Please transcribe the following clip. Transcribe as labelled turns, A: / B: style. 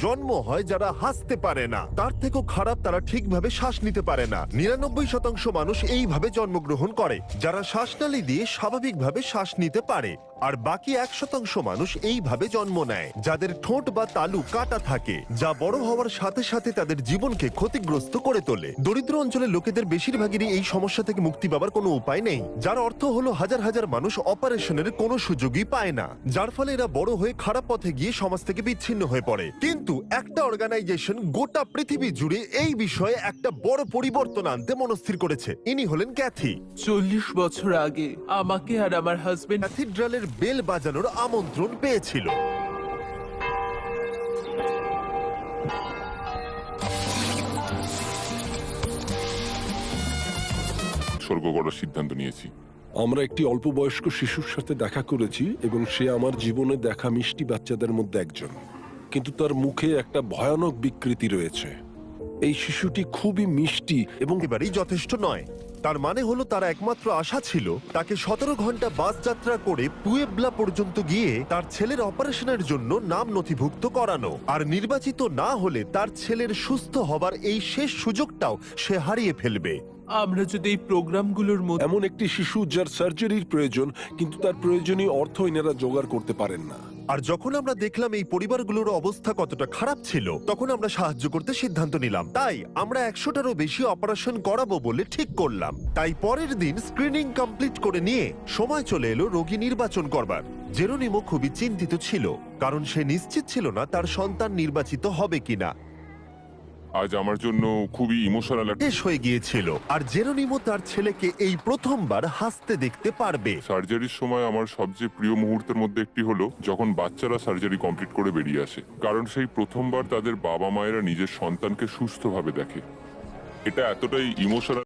A: জন্ম হয় যারা হাসতে পারে না, তার থেকেও খারাপ তারা ঠিকভাবে শ্বাস নিতে পারে না। 99% মানুষ এইভাবে জন্মগ্রহণ করে, যারা শ্বাসনালী দিয়ে স্বাভাবিকভাবে শ্বাস নিতে পারে। আর বাকি 1% মানুষ এইভাবে জন্ম নেয়, যাদের ঠোঁট বা তালু কাটা থাকে, যা বড় হওয়ার সাথে সাথে তাদের জীবনকে ক্ষতিগ্রস্ত করে তোলে। দরিদ্র অঞ্চলের লোকেদের বেশিরভাগেরই এই সমস্যা থেকে মুক্তি পাবার কোনো উপায় নেই, যার অর্থ হলো হাজার হাজার মানুষ অপারেশনের কোনো সুযোগই পায় না, যার ফলে এরা বড় হয়ে খারাপ পথে গিয়ে সমাজ থেকে বিচ্ছিন্ন হয়ে পড়ে। কিন্তু একটা অর্গানাইজেশন গোটা পৃথিবী জুড়ে এই বিষয়ে একটা বড় পরিবর্তন আনতে মনস্থির করেছে। ইনি হলেন ক্যাথি।
B: 40 বছর আগে আমাকে আর আমার হাজবেন্ড
A: ক্যাথিড্রালের বেল বাজানোর আমন্ত্রণ পেয়েছিল।
C: উৎসর্গ করার সিদ্ধান্ত নিয়েছি।
D: আমরা একটি অল্প বয়স্ক শিশুর সাথে দেখা করেছি এবং সে আমার জীবনে দেখা মিষ্টি বাচ্চাদের মধ্যে একজন, কিন্তু তার মুখে একটা ভয়ানক বিকৃতি রয়েছে। এই শিশুটি খুবই মিষ্টি এবং
A: এবারেই যথেষ্ট নয়। তার মানে হলো তার একমাত্র আশা ছিল তাকে 17 ঘন্টা বাস যাত্রা করে পুয়েবলা পর্যন্ত গিয়ে তার ছেলের অপারেশনের জন্য নাম নথিভুক্ত করানো, আর নির্বাচিত না হলে তার ছেলের সুস্থ হবার এই শেষ সুযোগটাও সে হারিয়ে ফেলবে।
B: আমরা যদি এই প্রোগ্রামগুলোর মধ্যে
D: এমন একটি শিশু যার সার্জারির প্রয়োজন, কিন্তু তার প্রয়োজনীয় অর্থ এনারা জোগাড় করতে পারেন না।
A: আর যখন আমরা দেখলাম এই পরিবারগুলোর অবস্থা কতটা খারাপ ছিল, তখন আমরা সাহায্য করতে সিদ্ধান্ত নিলাম। তাই আমরা 100টারও বেশি অপারেশন করাবো বলে ঠিক করলাম। তাই পরের দিন স্ক্রিনিং কমপ্লিট করে নিয়ে সময় চলে এলো রোগী নির্বাচন করবার। জেরোনিমো খুবই চিন্তিত ছিল, কারণ সে নিশ্চিত ছিল না তার সন্তান নির্বাচিত হবে কিনা।
C: আজ আমার জন্য খুবই ইমোশনাল
A: শেষ হয়ে গিয়েছিল, আর জেরোনিমো তার ছেলেকে এই প্রথমবার হাসতে দেখতে পারবে।
C: সার্জারির সময় আমার সবচেয়ে প্রিয় মুহূর্তের মধ্যে একটি হলো যখন বাচ্চারা সার্জারি কমপ্লিট করে বেরিয়ে আসে, কারণ সেই প্রথমবার তাদের বাবা মায়েরা নিজের সন্তানকে সুস্থভাবে দেখে। এটা এতটাই ইমোশনাল।